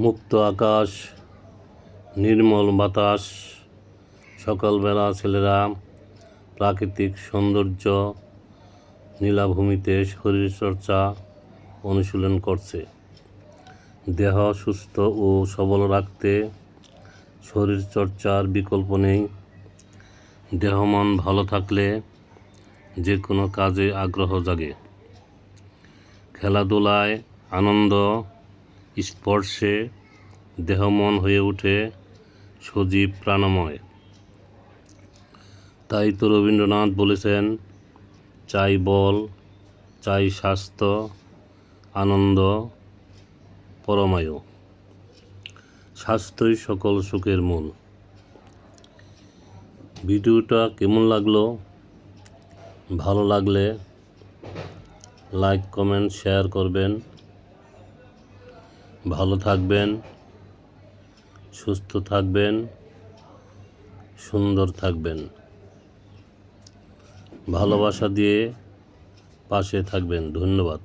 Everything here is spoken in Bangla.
মুক্ত আকাশ, নির্মল বাতাস, সকালবেলা ছেলেরা প্রাকৃতিক সৌন্দর্য নীলাভূমিতে শরীরচর্চা অনুশীলন করছে। দেহ সুস্থ ও সবল রাখতে শরীরচর্চার বিকল্প নেই। দেহ মন ভালো থাকলে যে কোনো কাজে আগ্রহ জাগে। খেলাধুলায় আনন্দ, স্পর্শে দেহ মন হয়ে ওঠে সজীব প্রাণময়। তাই তো রবীন্দ্রনাথ বলেছেন, চাই বল, চাই স্বাস্থ্য, আনন্দ পরমায়ু। স্বাস্থ্যই সকল সুখের মূল। ভিডিওটা কেমন লাগলো? ভালো লাগলে লাইক, কমেন্ট, শেয়ার করবেন। ভালো থাকবেন, সুস্থ থাকবেন, সুন্দর থাকবেন। ভালোবাসা দিয়ে পাশে থাকবেন। ধন্যবাদ।